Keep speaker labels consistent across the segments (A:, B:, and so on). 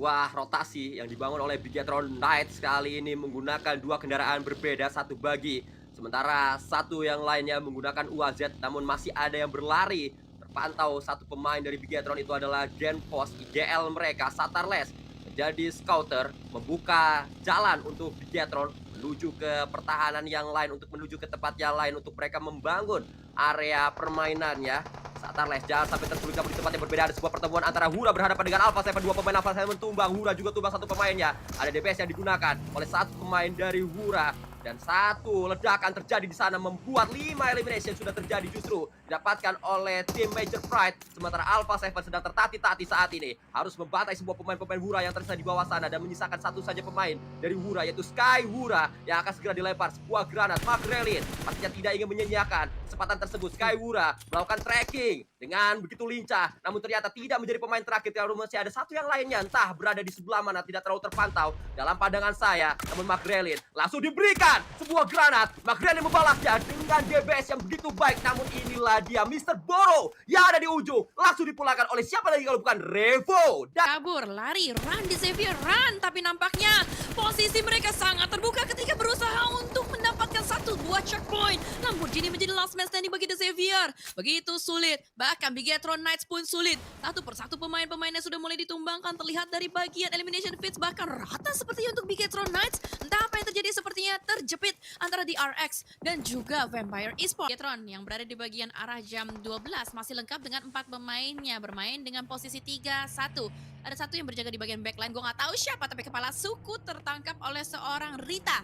A: Sebuah rotasi yang dibangun oleh Bigetron Knights kali ini menggunakan dua kendaraan berbeda satu bagi. Sementara satu yang lainnya menggunakan UAZ namun masih ada yang berlari. Terpantau satu pemain dari Bigetron itu adalah Genpos IGL mereka, Satarles. Menjadi scouter, membuka jalan untuk Bigetron menuju ke pertahanan yang lain, untuk menuju ke tempat yang lain, untuk mereka membangun area permainannya. Satarles jangan sampai tersulit di tempat yang berbeda. Ada sebuah pertemuan antara Hura berhadapan dengan Alpha Seven. Dua pemain Alpha Seven tumbang. Hura juga tumbang satu pemainnya. Ada DPS yang digunakan oleh satu pemain dari Hura. Dan satu ledakan terjadi di sana membuat 5 elimination sudah terjadi justru didapatkan oleh tim Major Pride. Sementara Alpha Seven sedang tertati-tati saat ini. Harus membantai sebuah pemain-pemain Hura yang tersisa di bawah sana dan menyisakan satu saja pemain dari Hura yaitu Sky Hura yang akan segera dilempar sebuah granat. Makrelin pastinya tidak ingin menyanyiakan kesempatan tersebut. Sky Hura melakukan tracking dengan begitu lincah, namun ternyata tidak menjadi pemain terakhir. Kalau masih ada satu yang lainnya, entah berada di sebelah mana, tidak terlalu terpantau dalam pandangan saya. Namun Makrelin langsung diberikan sebuah granat. Makrelin membalasnya dengan DBS yang begitu baik. Namun inilah dia Mr. Boro yang ada di ujung, langsung dipulangkan oleh siapa lagi kalau bukan Revo.
B: Kabur, lari, run di Xavier, run. Tapi nampaknya posisi mereka sangat terbuka ketika berusaha untuk mendapatkan satu buah checkpoint. Lamborghini menjadi last man standing bagi The Xavier. Begitu sulit, bahkan Bigetron Knights pun sulit. Satu persatu pemain-pemainnya sudah mulai ditumbangkan. Terlihat dari bagian elimination feeds bahkan rata sepertinya untuk Bigetron Knights. Entah apa yang terjadi, sepertinya terjepit antara DRX dan juga Vampire Esports. Bigetron yang berada di bagian arah jam 12 masih lengkap dengan 4 pemainnya bermain dengan posisi 3-1. Ada satu yang berjaga di bagian backline, gue nggak tahu siapa, tapi kepala suku tertangkap oleh seorang Rita.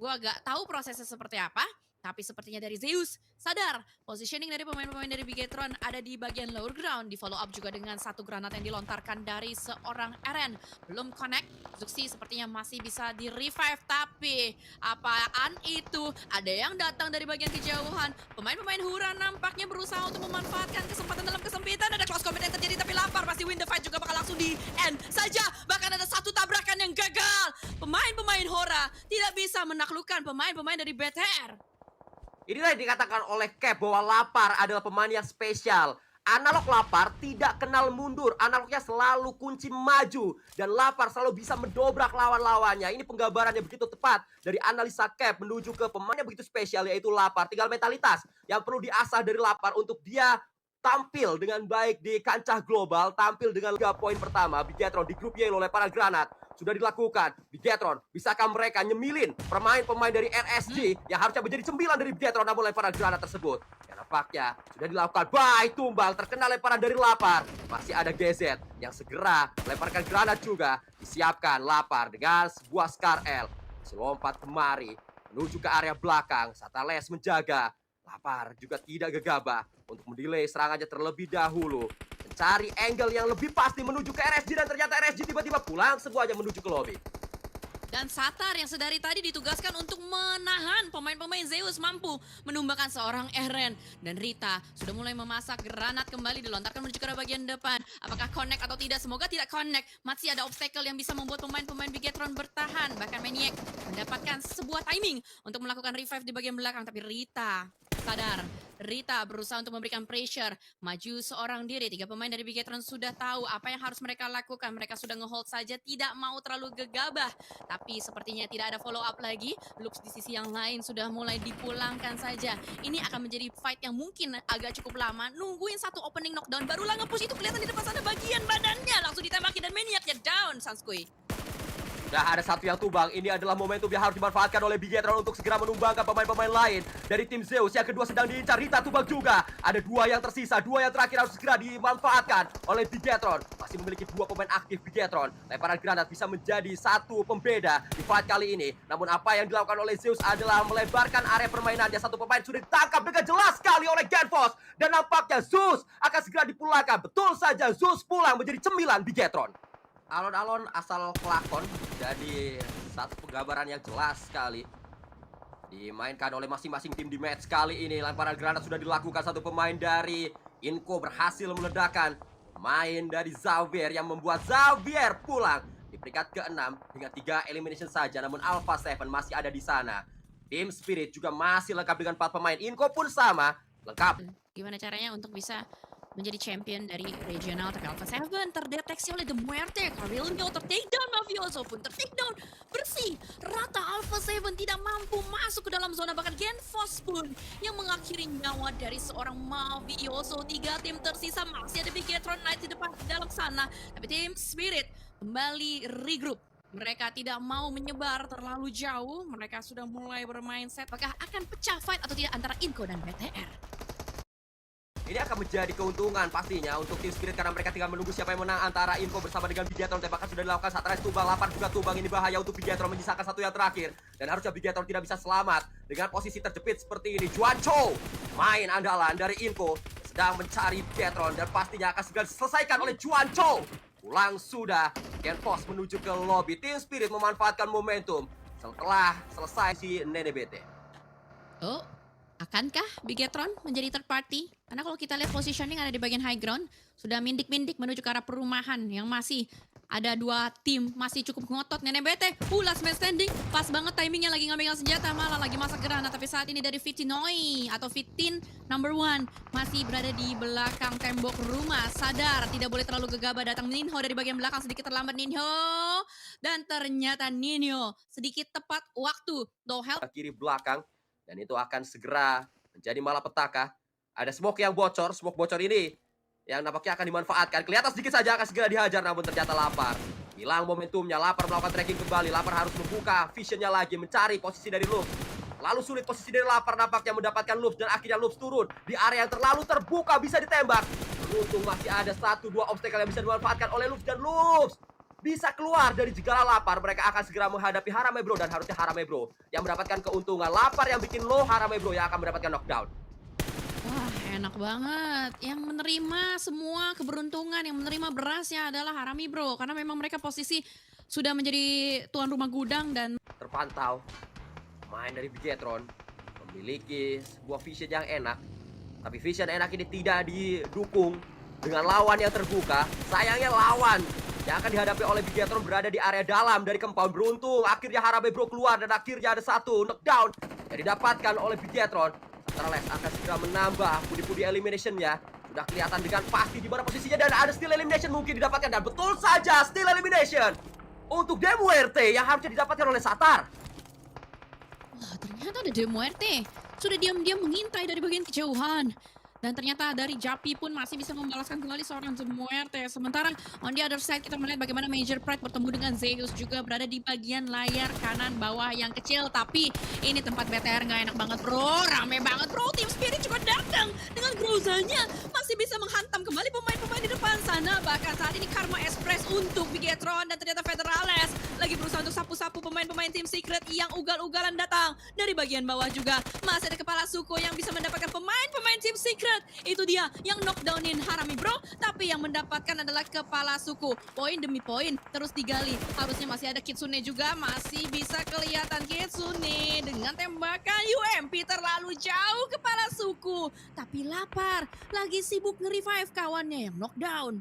B: Gue gak tahu prosesnya seperti apa, tapi sepertinya dari Zeus sadar positioning dari pemain-pemain dari Bigetron ada di bagian lower ground. Di follow up juga dengan satu granat yang dilontarkan dari seorang Eren. Belum connect, Zuxi sepertinya masih bisa di revive, tapi apaan itu? Ada yang datang dari bagian kejauhan. Pemain-pemain Hura nampaknya berusaha untuk memanfaatkan kesempatan dalam kesempitan. Ada close combat yang terjadi, tapi lapar pasti win the fight juga bakal langsung di end saja. Bahkan ada satu tabrakan yang gagal. Pemain-pemain Hora tidak bisa menaklukkan pemain-pemain dari BTR.
A: Inilah yang dikatakan oleh Cap bahwa Lapar adalah pemain yang spesial. Analog Lapar tidak kenal mundur, analognya selalu kunci maju. Dan Lapar selalu bisa mendobrak lawan-lawannya. Ini penggambarannya begitu tepat dari analisa Cap menuju ke pemain yang begitu spesial yaitu Lapar. Tinggal mentalitas yang perlu diasah dari Lapar untuk dia tampil dengan baik di kancah global, tampil dengan 3 poin pertama. Bigetron di grup yellow oleh para granat sudah dilakukan. Bigetron, bisakah mereka nyemilin pemain-pemain dari RSG yang harusnya menjadi cembilan dari Bigetron namun lemparan granat tersebut yang nampaknya sudah dilakukan. Baik, tumbal terkena lemparan dari Lapar. Masih ada GZ yang segera melemparkan granat juga. Disiapkan Lapar dengan sebuah Scar L. Masih lompat kemari menuju ke area belakang. Satales menjaga. Lapar juga tidak gegabah untuk mendelay serangannya terlebih dahulu. Mencari angle yang lebih pasti menuju ke RSG dan ternyata RSG tiba-tiba pulang semuanya menuju ke lobby.
B: Dan Satar yang sedari tadi ditugaskan untuk menahan pemain-pemain Zeus mampu menumbangkan seorang Eren. Dan Rita sudah mulai memasak granat kembali dilontarkan menuju ke arah bagian depan. Apakah connect atau tidak? Semoga tidak connect. Masih ada obstacle yang bisa membuat pemain-pemain Bigetron bertahan. Bahkan Maniac mendapatkan sebuah timing untuk melakukan revive di bagian belakang. Tapi Rita sadar. Rita berusaha untuk memberikan pressure. Maju seorang diri. 3 pemain dari Bigetron sudah tahu apa yang harus mereka lakukan. Mereka sudah ngehold saja. Tidak mau terlalu gegabah. Tapi sepertinya tidak ada follow up lagi. Looks di sisi yang lain sudah mulai dipulangkan saja. Ini akan menjadi fight yang mungkin agak cukup lama. Nungguin satu opening knockdown. Barulah nge-push itu kelihatan di depan sana bagian badannya. Langsung ditembaki dan Maniacnya down, Sanskui.
A: Nah, ada satu yang tumbang. Ini adalah momentum yang harus dimanfaatkan oleh Bigetron untuk segera menumbangkan pemain-pemain lain. Dari tim Zeus, yang kedua sedang diincar. Rita tumbang juga. Ada 2 yang tersisa. 2 yang terakhir harus segera dimanfaatkan oleh Bigetron. Masih memiliki 2 pemain aktif Bigetron. Lemparan granat bisa menjadi satu pembeda di fight kali ini. Namun apa yang dilakukan oleh Zeus adalah melebarkan area permainannya. Satu pemain sudah ditangkap dengan jelas sekali oleh Genfos. Dan nampaknya Zeus akan segera dipulangkan. Betul saja, Zeus pulang menjadi cemilan Bigetron. Alon-alon asal kelakon, jadi satu penggambaran yang jelas sekali dimainkan oleh masing-masing tim di match kali ini. Lemparan granat sudah dilakukan, satu pemain dari Inco berhasil meledakkan main dari Xavier yang membuat Xavier pulang di peringkat ke-6 dengan 3 elimination saja. Namun Alpha Seven masih ada di sana. Tim Spirit juga masih lengkap dengan 4 pemain. Inco pun sama lengkap.
B: Gimana caranya untuk bisa menjadi champion dari regional, tapi Alpha 7 terdeteksi oleh The Muerte. Carrillo ter-takedown, Mafioso pun ter-takedown bersih. Rata Alpha 7 tidak mampu masuk ke dalam zona, bahkan Genfos pun yang mengakhiri nyawa dari seorang Mafioso. 3 tim tersisa, masih ada Bigetron Knight di depan di dalam sana, tapi tim Spirit kembali regroup. Mereka tidak mau menyebar terlalu jauh. Mereka sudah mulai bermain set. Apakah akan pecah fight atau tidak antara Inco dan BTR?
A: Ini akan menjadi keuntungan pastinya untuk tim Spirit karena mereka tinggal menunggu siapa yang menang antara Info bersama dengan Bigetron. Tembakan sudah dilakukan saat Rise tumbang, Lapar juga tumbang. Ini bahaya untuk Bigetron, menyisakan satu yang terakhir. Dan harusnya Bigetron tidak bisa selamat dengan posisi terjepit seperti ini. Juancho, main andalan dari Info, sedang mencari Bigetron dan pastinya akan segera diselesaikan oleh Juancho. Pulang sudah, Genfos menuju ke lobby. Tim Spirit memanfaatkan momentum setelah selesai si Nene BT.
B: Oh, akankah Bigetron menjadi third party? Karena kalau kita lihat positioning ada di bagian high ground, sudah mindik-mindik menuju ke arah perumahan yang masih ada 2 tim masih cukup ngotot. Nenek BT, last man standing, pas banget timingnya lagi ngambil senjata, malah lagi masak granat. Tapi saat ini dari Fitinoi atau Fitin number 1 masih berada di belakang tembok rumah. Sadar, tidak boleh terlalu gegabah. Datang Ninho dari bagian belakang, sedikit terlambat Ninho. Dan ternyata Ninho sedikit tepat waktu. No help.
A: Kiri belakang, dan itu akan segera menjadi malapetaka. Ada smoke yang bocor, smoke bocor ini yang nampaknya akan dimanfaatkan. Kelihatan sedikit saja akan segera dihajar, namun ternyata Lapar hilang momentumnya. Lapar melakukan tracking kembali. Lapar harus membuka visionnya lagi, mencari posisi dari Loops. Lalu sulit posisi dari Lapar nampaknya mendapatkan Loops, dan akhirnya Loops turun di area yang terlalu terbuka, bisa ditembak. Beruntung masih ada 1-2 obstacle yang bisa dimanfaatkan oleh Loops, dan Loops bisa keluar dari jegal Lapar. Mereka akan segera menghadapi Harame Bro, dan harusnya Harame Bro yang mendapatkan keuntungan. Lapar yang bikin low, Harame Bro yang akan mendapatkan knockdown.
B: Wah, enak banget. Yang menerima semua keberuntungan, yang menerima berasnya adalah Harami Bro. Karena memang mereka posisi sudah menjadi tuan rumah gudang dan
A: Terpantau main dari Bigetron memiliki sebuah vision yang enak. Tapi vision enak ini tidak didukung dengan lawan yang terbuka. Sayangnya lawan yang akan dihadapi oleh Bigetron berada di area dalam dari compound. Beruntung akhirnya Harame Bro keluar, dan akhirnya ada 1 knockdown yang didapatkan oleh Bigetron. Santarles akan segera menambah pudi-pudi elimination-nya. Sudah kelihatan dengan pasti di mana posisinya, dan ada steal elimination mungkin didapatkan. Dan betul saja steal elimination untuk The Muerte yang harusnya didapatkan oleh Satar.
B: wah, ternyata ada The Muerte. Sudah diam-diam mengintai dari bagian kejauhan. Dan ternyata dari Japi pun masih bisa membalaskan kembali seorang The Muerte. Sementara on the other side kita melihat bagaimana Major Pride bertemu dengan Zeus juga berada di bagian layar kanan bawah yang kecil. Tapi ini tempat BTR nggak enak banget bro, rame banget bro. Tim Spirit juga datang dengan Grozanya, masih bisa menghantam kembali pemain-pemain di depan sana. Bahkan saat ini Karma Express untuk Bigetron, dan ternyata Federales lagi berusaha untuk sapu-sapu pemain-pemain Tim Secret yang ugal-ugalan datang dari bagian bawah juga. Masih ada kepala suku yang bisa mendapatkan pemain-pemain Tim Secret. Itu dia yang knockdownin Harami Bro, tapi yang mendapatkan adalah kepala suku. Poin demi poin terus digali. Harusnya masih ada Kitsune juga, masih bisa kelihatan Kitsune dengan tembakan UMP terlalu jauh kepala suku. Tapi Lapar lagi sibuk nge-revive kawannya yang knockdown.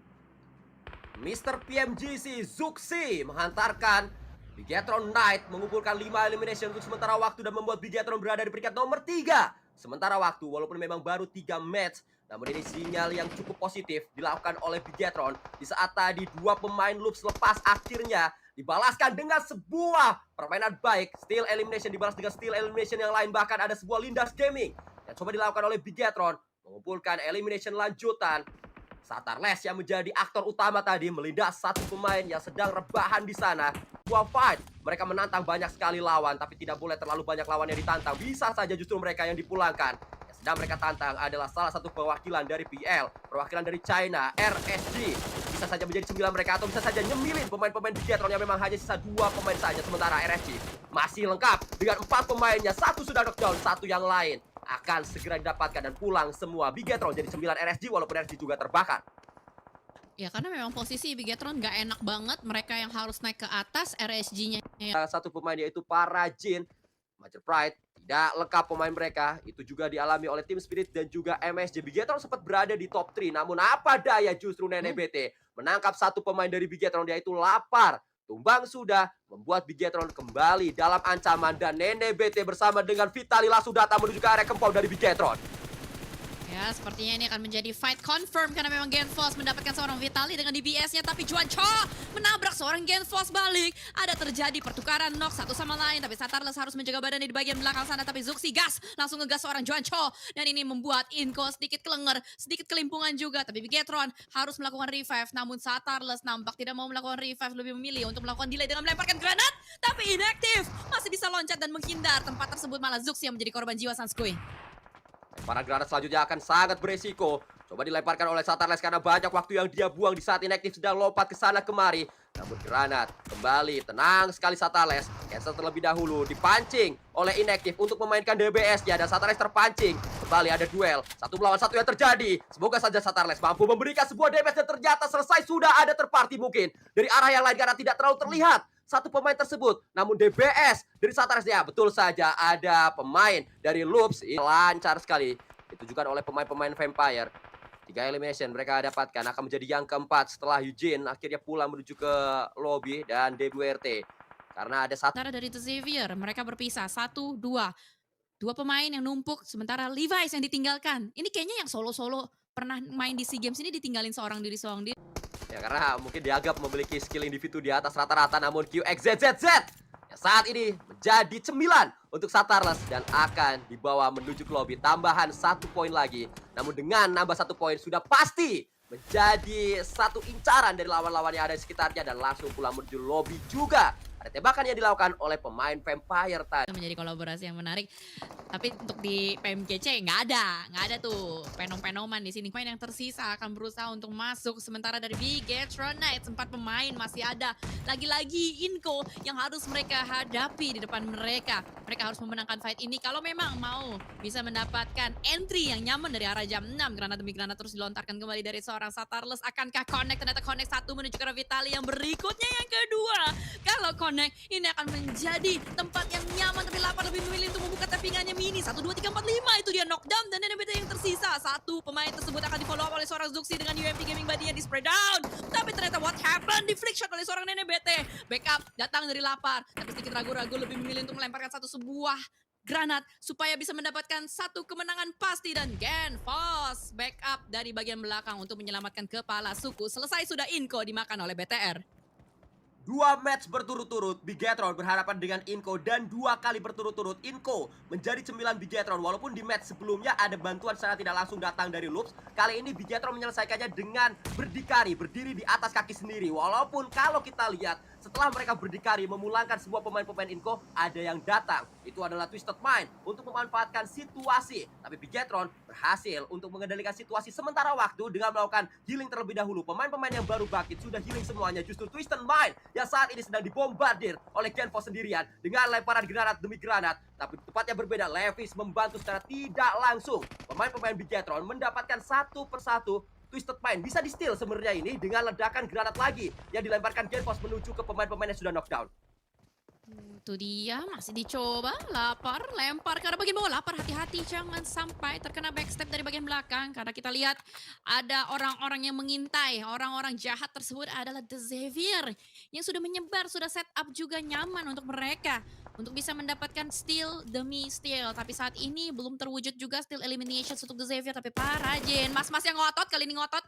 A: Mr. PMGC Zuxi menghantarkan Bigetron Knight mengumpulkan 5 elimination untuk sementara waktu dan membuat Bigetron berada di peringkat nomor 3 sementara waktu. Walaupun memang baru 3 match, namun ini sinyal yang cukup positif dilakukan oleh Bigetron di saat tadi 2 pemain Loops lepas akhirnya dibalaskan dengan sebuah permainan baik. Steal elimination dibalas dengan steal elimination yang lain, bahkan ada sebuah Lindas Gaming yang coba dilakukan oleh Bigetron mengumpulkan elimination lanjutan. Satarles yang menjadi aktor utama tadi melindas 1 pemain yang sedang rebahan di sana. Sebuah fight, mereka menantang banyak sekali lawan, tapi tidak boleh terlalu banyak lawan yang ditantang. Bisa saja justru mereka yang dipulangkan. Yang sedang mereka tantang adalah salah satu perwakilan dari PL, perwakilan dari China, RSG. Bisa saja menjadi 9 mereka, atau bisa saja nyemilin pemain-pemain Bigetron yang memang hanya sisa 2 pemain saja. Sementara RSG masih lengkap dengan 4 pemainnya, 1 sudah knockdown, 1 yang lain akan segera didapatkan dan pulang semua. Bigetron jadi 9 RSG, walaupun RSG juga terbakar.
B: Ya karena memang posisi Bigetron nggak enak banget. Mereka yang harus naik ke atas, RSG-nya.
A: Salah satu pemain yaitu Parajin. Major Pride tidak lengkap pemain mereka. Itu juga dialami oleh Team Spirit dan juga MSJ. Bigetron sempat berada di top 3. Namun apa daya justru Nenek BT menangkap 1 pemain dari Bigetron, yaitu Lapar. Tumbang sudah membuat Bigetron kembali dalam ancaman, dan Nenek BT bersama dengan Vitalila sudah datang menuju ke area compound dari Bigetron.
B: Ya, sepertinya ini akan menjadi fight confirm karena memang Genfos mendapatkan seorang Vitali dengan DBS-nya, tapi Juan Cho menabrak seorang Genfos balik. Ada terjadi pertukaran knock satu sama lain, tapi Satarles harus menjaga badannya di bagian belakang sana, tapi Zuxi gas, langsung ngegas seorang Juan Cho. Dan ini membuat Inko sedikit kelenger, sedikit kelimpungan juga, tapi Bigetron harus melakukan revive, namun Satarles nampak tidak mau melakukan revive, lebih memilih untuk melakukan delay dengan melemparkan granat, tapi inaktif, masih bisa loncat dan menghindar. Tempat tersebut malah Zuxi yang menjadi korban jiwa Sanskui.
A: Para granat selanjutnya akan sangat beresiko. Coba dilemparkan oleh Satarles karena banyak waktu yang dia buang di saat inaktif sedang lompat ke sana kemari. Namun granat kembali tenang sekali Satarles. Cancel terlebih dahulu, dipancing oleh inaktif untuk memainkan DBS-nya dan Satarles terpancing. Kembali ada duel, satu melawan satu yang terjadi. Semoga saja Satarles mampu memberikan sebuah DBS dan ternyata selesai sudah ada terparty mungkin dari arah yang lain karena tidak terlalu terlihat satu pemain tersebut. Namun DBS dari Satarles ya betul saja ada pemain dari Loops. Lancar sekali ditujukan oleh pemain-pemain Vampire. 3 elimination mereka dapatkan akan menjadi yang keempat setelah Eugene akhirnya pulang menuju ke lobby dan DWRT. Karena ada satu
B: Sementara dari The Xavier, mereka berpisah, 1, 2. Dua pemain yang numpuk, sementara Levi's yang ditinggalkan. Ini kayaknya yang solo-solo pernah main di SEA Games ini ditinggalin seorang diri.
A: ya karena mungkin dianggap memiliki skill individu di atas rata-rata, namun QXZZZ yang saat ini menjadi cemilan untuk Satarles dan akan dibawa menuju ke lobby. Tambahan 1 poin lagi, namun dengan nambah 1 poin sudah pasti menjadi satu incaran dari lawan-lawan yang ada di sekitarnya dan langsung pulang menuju lobby juga. Ada tembakan yang dilakukan oleh pemain Vampire tadi.
B: Itu menjadi kolaborasi yang menarik. Tapi untuk di PMGC nggak ada tuh penom-penoman di sini. Pemain yang tersisa akan berusaha untuk masuk. Sementara dari Bigetron Knights 4 pemain masih ada. Lagi-lagi Inko yang harus mereka hadapi di depan mereka. Mereka harus memenangkan fight ini kalau memang mau bisa mendapatkan entry yang nyaman dari arah jam 6. Granat demi granat terus dilontarkan kembali dari seorang Satarles. Akankah connect? Ternyata connect 1 menuju ke Vitali yang berikutnya yang kedua. Kalau connect, ini akan menjadi tempat yang nyaman, tapi Lapar lebih memilih untuk membuka tappingannya Mini. 1, 2, 3, 4, 5, itu dia knockdown dan NBT yang tersisa. 1 pemain tersebut akan di follow up oleh seorang Zuxi dengan UMP Gaming body yang di spray down. Tapi ternyata what happened? Di flick shot oleh seorang NBT. Backup datang dari Lapar, tapi sedikit ragu-ragu lebih memilih untuk melemparkan sebuah granat supaya bisa mendapatkan satu kemenangan pasti. Dan Genfos backup dari bagian belakang untuk menyelamatkan kepala suku. Selesai sudah Inko dimakan oleh BTR.
A: 2 match berturut-turut Bigetron berhadapan dengan Inko dan 2 kali berturut-turut Inko menjadi cemilan Bigetron. Walaupun di match sebelumnya ada bantuan secara tidak langsung datang dari Loops, kali ini Bigetron menyelesaikannya dengan berdiri di atas kaki sendiri. Walaupun kalau kita lihat setelah mereka berdikari memulangkan semua pemain-pemain Inko, ada yang datang. Itu adalah Twisted Mind untuk memanfaatkan situasi. Tapi Bigetron berhasil untuk mengendalikan situasi sementara waktu dengan melakukan healing terlebih dahulu. Pemain-pemain yang baru bangkit sudah healing semuanya. Justru Twisted Mind yang saat ini sedang dibombardir oleh Genfos sendirian dengan lemparan granat demi granat. Tapi tepatnya berbeda, Levis membantu secara tidak langsung. Pemain-pemain Bigetron mendapatkan satu persatu Twisted Mind. Bisa di-steal sebenarnya ini dengan ledakan granat lagi yang dilemparkan Genfos menuju ke pemain-pemain yang sudah knockdown.
B: Itu dia, masih dicoba. Lapar, lempar ke arah bagian bawah. Lapar, hati-hati jangan sampai terkena backstep dari bagian belakang. Karena kita lihat ada orang-orang yang mengintai. Orang-orang jahat tersebut adalah The Xavier yang sudah menyebar, sudah set up juga nyaman untuk mereka. Untuk bisa mendapatkan steal demi steal. Tapi saat ini belum terwujud juga steal elimination untuk The Xavier. Tapi para Jen, mas-mas yang ngotot, kali ini ngotot.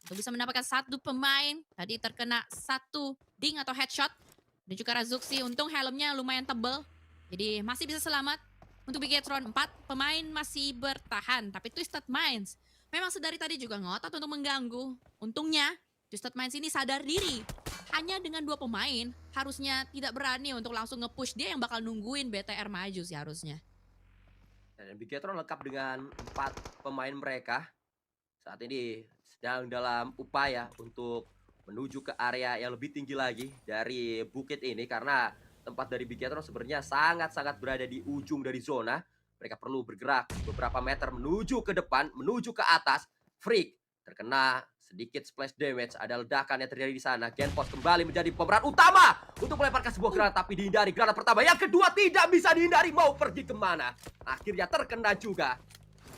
B: Untuk bisa mendapatkan 1 pemain. Tadi terkena 1 ding atau headshot. Dan juga Razuxi, untung helmnya lumayan tebel. Jadi masih bisa selamat. Untuk Bigetron 4 pemain masih bertahan. Tapi Twisted Minds memang sedari tadi juga ngotot untuk mengganggu. Untungnya Twisted Minds ini sadar diri. Hanya dengan 2 pemain harusnya tidak berani untuk langsung nge-push. Dia yang bakal nungguin BTR maju sih harusnya.
A: Dan Bigetron lengkap dengan 4 pemain mereka. Saat ini sedang dalam upaya untuk menuju ke area yang lebih tinggi lagi dari bukit ini. Karena tempat dari Bigetron sebenarnya sangat-sangat berada di ujung dari zona. Mereka perlu bergerak beberapa meter menuju ke depan, menuju ke atas. Freak terkena sedikit splash damage, ada ledakan yang terjadi di sana. Genfos kembali menjadi pemeran utama untuk melemparkan sebuah granat, tapi dihindari. Granat pertama, yang kedua tidak bisa dihindari. Mau pergi kemana? Akhirnya terkena juga.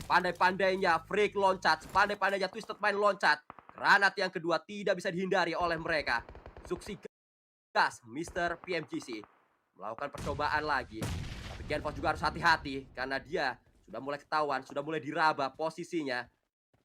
A: Pandai-pandainya Freak loncat, pandai-pandainya Twisted Mind loncat. Granat yang kedua tidak bisa dihindari oleh mereka. Zuxi gas, Mr. PMGC melakukan percobaan lagi. Tapi Genfos juga harus hati-hati karena dia sudah mulai ketahuan, sudah mulai diraba posisinya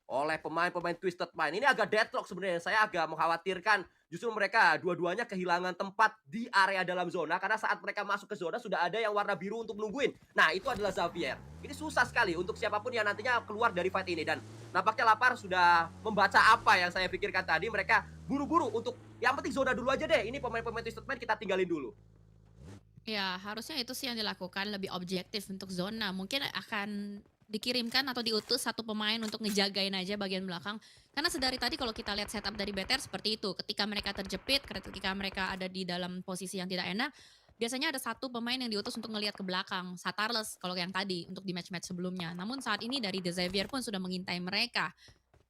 A: oleh pemain-pemain Twisted Mind. Ini agak deadlock sebenarnya. Saya agak mengkhawatirkan justru mereka dua-duanya kehilangan tempat di area dalam zona karena saat mereka masuk ke zona sudah ada yang warna biru untuk nungguin. Nah, itu adalah Xavier. Ini susah sekali untuk siapapun yang nantinya keluar dari fight ini dan nampaknya Lapar sudah membaca apa yang saya pikirkan tadi. Mereka buru-buru untuk yang penting zona dulu aja deh. Ini pemain-pemain Twisted Mind kita tinggalin dulu.
B: Ya, harusnya itu sih yang dilakukan, lebih objektif untuk zona. Mungkin akan dikirimkan atau diutus satu pemain untuk ngejagain aja bagian belakang. Karena sedari tadi kalau kita lihat setup dari BTR seperti itu. Ketika mereka terjepit, ketika mereka ada di dalam posisi yang tidak enak, biasanya ada satu pemain yang diutus untuk ngelihat ke belakang. Satarles kalau yang tadi untuk di match-match sebelumnya. Namun saat ini dari The Xavier pun sudah mengintai mereka.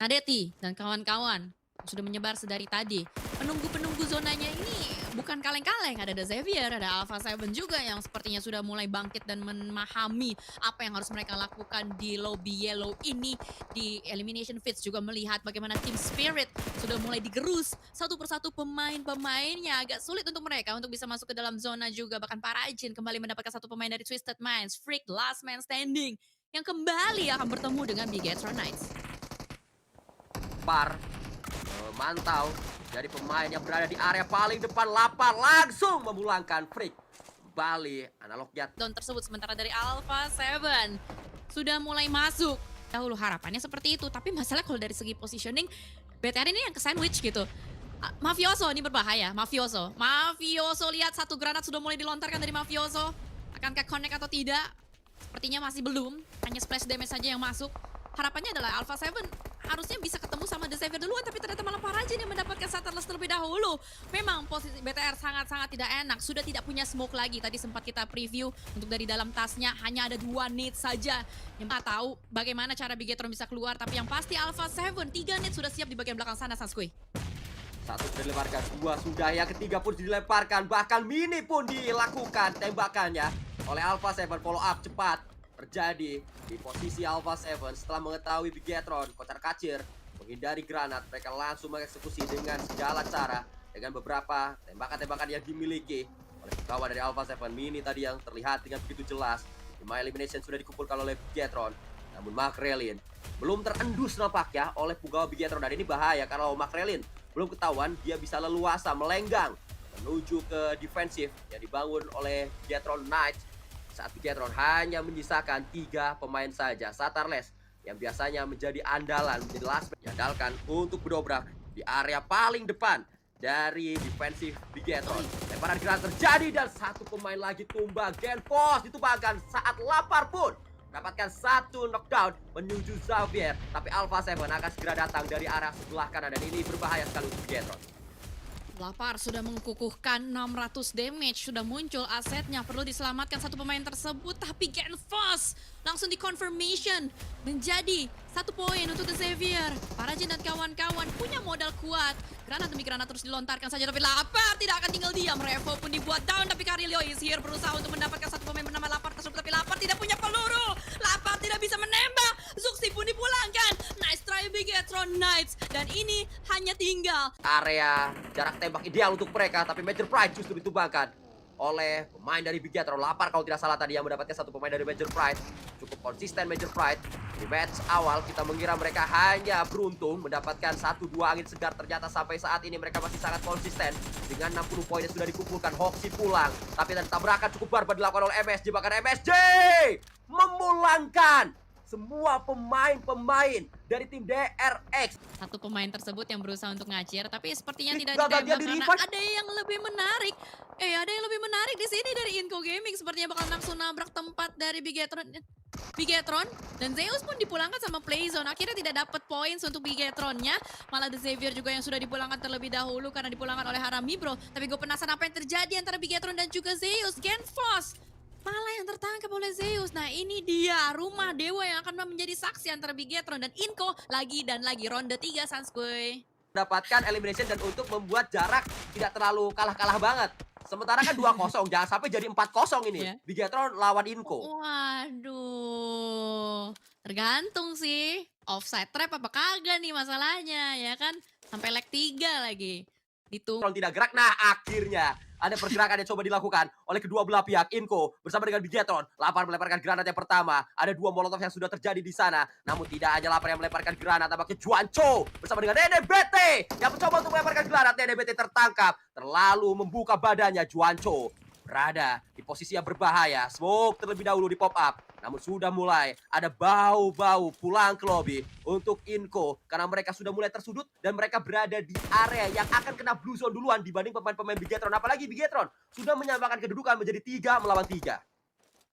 B: Nadeti dan kawan-kawan sudah menyebar sedari tadi. Penunggu-penunggu zonanya ini bukan kaleng-kaleng. Ada The Xavier, ada Alpha 7 juga yang sepertinya sudah mulai bangkit dan memahami apa yang harus mereka lakukan di lobby yellow ini. Di Elimination Fits juga melihat bagaimana team spirit sudah mulai digerus. Satu persatu pemain-pemainnya agak sulit untuk mereka untuk bisa masuk ke dalam zona juga. Bahkan Parajin kembali mendapatkan satu pemain dari Twisted Minds. Freak, last man standing. Yang kembali akan bertemu dengan Bigetron Knights.
A: Par memantau dari pemain yang berada di area paling depan. Lapar langsung memulangkan Freak kembali analognya.
B: Down tersebut sementara dari Alpha 7 sudah mulai masuk. Dahulu harapannya seperti itu, tapi masalah kalau dari segi positioning BTR ini yang ke sandwich gitu. Mafioso ini berbahaya. Mafioso lihat satu granat sudah mulai dilontarkan dari Mafioso. Akankah connect atau tidak? Sepertinya masih belum. Hanya splash damage saja yang masuk. Harapannya adalah Alpha 7 harusnya bisa ketemu sama The Xavier duluan, tapi ternyata malah Parajin yang mendapatkan Satarless terlebih dahulu. Memang posisi BTR sangat-sangat tidak enak, sudah tidak punya smoke lagi. Tadi sempat kita preview untuk dari dalam tasnya hanya ada 2 nade saja. Yang tak tahu bagaimana cara Bigetron bisa keluar, tapi yang pasti Alpha 7 3 nade sudah siap di bagian belakang sana, Sanskui.
A: Satu sudah dilemparkan, dua sudah, yang ketiga pun dilemparkan, bahkan Mini pun dilakukan tembakannya oleh Alpha 7. Follow up cepat terjadi di posisi Alpha 7 setelah mengetahui Bigetron kocar kacir menghindari granat. Mereka langsung mengeksekusi dengan segala cara dengan beberapa tembakan-tembakan yang dimiliki oleh kawan dari Alpha 7. Mini tadi yang terlihat dengan begitu jelas. 5 elimination sudah dikumpulkan oleh Bigetron, namun Makrelin belum terendus nampaknya oleh punggawa Bigetron. Dan ini bahaya karena Makrelin belum ketahuan, dia bisa leluasa melenggang menuju ke defensif yang dibangun oleh Bigetron Knights. Saat Bigetron hanya menyisakan 3 pemain saja. Satarless yang biasanya menjadi andalan, menjadi last man, diandalkan untuk berdobrak di area paling depan dari defensif Bigetron. Lemparan granat terjadi dan satu pemain lagi tumbang. Genfos ditumbangkan saat Lapar pun dapatkan satu knockdown menuju Xavier. Tapi Alpha 7 akan segera datang dari arah sebelah kanan dan ini berbahaya sekali untuk Bigetron.
B: Lapar sudah mengukuhkan 600 damage, sudah muncul asetnya, perlu diselamatkan satu pemain tersebut, tapi Genfos langsung di confirmation menjadi 1 poin untuk The Xavier. Parajin dan kawan-kawan punya modal kuat, granat demi granat terus dilontarkan saja, tapi Lapar tidak akan tinggal diam. Revo pun dibuat down, tapi Carilio is here berusaha untuk mendapatkan satu pemain bernama Lapar tersebut, tapi Lapar tidak punya peluru, Lapar tidak bisa menembak. Zuxi pun dipulangkan. Nice try Bigetron Knights, dan ini hanya tinggal
A: area jarak tembak ideal untuk mereka, tapi Major Pride justru ditumbangkan oleh pemain dari Bigetron. Lapar kalau tidak salah tadi yang mendapatkan satu pemain dari Major Pride. Cukup konsisten Major Pride. Di match awal kita mengira mereka hanya beruntung mendapatkan 1-2 angin segar, ternyata sampai saat ini mereka masih sangat konsisten dengan 60 poin yang sudah dikumpulkan. Hoxi pulang, tapi dan tabrakan cukup barbar dilakukan oleh MSJ, bahkan MSJ memulangkan semua pemain-pemain dari tim DRX.
B: satu pemain tersebut yang berusaha untuk ngacir, tapi sepertinya tidak
A: Gagal dia
B: ditembak karena
A: di-revive.
B: ada yang lebih menarik. Ada yang lebih menarik di sini dari Inco Gaming, sepertinya bakal langsung nabrak tempat dari Bigetron dan Zeus pun dipulangkan sama Playzone. Akhirnya tidak dapat points untuk Bigetronnya, malah The Xavier juga yang sudah dipulangkan terlebih dahulu karena dipulangkan oleh Harami Bro. Tapi gue penasaran apa yang terjadi antara Bigetron dan juga Zeus. Genfos malah yang tertangkap oleh Zeus. Nah ini dia rumah dewa yang akan menjadi saksi antara Bigetron dan Inco lagi dan lagi. Ronde 3 Sanskoy.
A: Mendapatkan elimination dan untuk membuat jarak tidak terlalu kalah-kalah banget. Sementara kan 2-0, jangan sampai jadi 4-0 ini.
B: Iya.
A: Bigetron lawan Inco.
B: Waduh, tergantung sih. Offside trap apa kagak nih masalahnya, ya kan? Sampai leg 3 lagi. Ditunggu.
A: Bigetron tidak gerak, nah Ada pergerakan yang coba dilakukan oleh kedua belah pihak. Inko bersama dengan Bigetron. Lapar melemparkan granat yang pertama. Ada dua molotov yang sudah terjadi di sana. Namun tidak hanya Lapar yang melemparkan granat, tampaknya Juancho bersama dengan NDBT yang mencoba untuk melemparkan granat. NDBT tertangkap, terlalu membuka badannya. Juancho berada di posisi yang berbahaya. Smoke terlebih dahulu di pop up. Namun sudah mulai ada bau-bau pulang ke lobby untuk Inko. Karena mereka sudah mulai tersudut dan mereka berada di area yang akan kena blue zone duluan dibanding pemain-pemain Bigetron. Apalagi Bigetron sudah menyamakan kedudukan menjadi 3 melawan 3.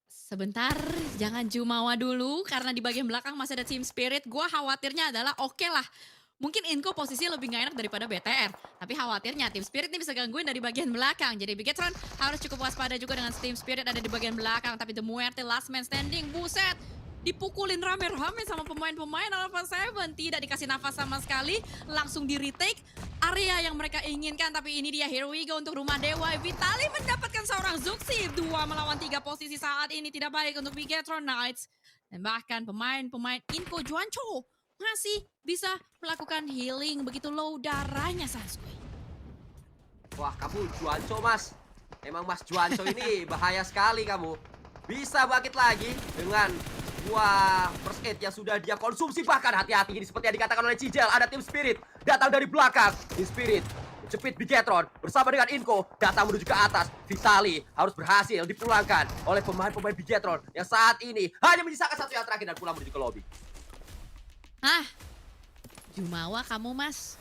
B: Sebentar, jangan jumawa dulu karena di bagian belakang masih ada Team Spirit. Gua khawatirnya adalah oke lah. Mungkin Inko posisinya lebih gak enak daripada BTR. Tapi khawatirnya Team Spirit ini bisa gangguin dari bagian belakang. Jadi Bigetron harus cukup waspada juga dengan Team Spirit ada di bagian belakang. Tapi The Muerte last man standing, buset. Dipukulin rame-rame sama pemain-pemain Alpha 7. Tidak dikasih nafas sama sekali. Langsung di retake area yang mereka inginkan. Tapi ini dia, here we go untuk rumah dewa. Vitali mendapatkan seorang Zuxi. 2 melawan 3 posisi saat ini tidak baik untuk Bigetron Knights. Dan bahkan pemain-pemain Inko Juancho masih bisa melakukan healing begitu low darahnya Sanskui.
A: Wah, kamu Juancho, Mas. Emang Mas Juancho ini bahaya sekali kamu. Bisa bangkit lagi dengan dua first aid yang sudah dia konsumsi. Bahkan hati-hati ini seperti yang dikatakan oleh Cijel. Ada Team Spirit datang dari belakang. Team Spirit menjepit Bigetron bersama dengan Inko datang menuju ke atas. Vitali harus berhasil dipulangkan oleh pemain-pemain Bigetron yang saat ini hanya menyisakan satu yang terakhir dan pulang menuju ke lobby.
B: Ah, jumawa kamu Mas.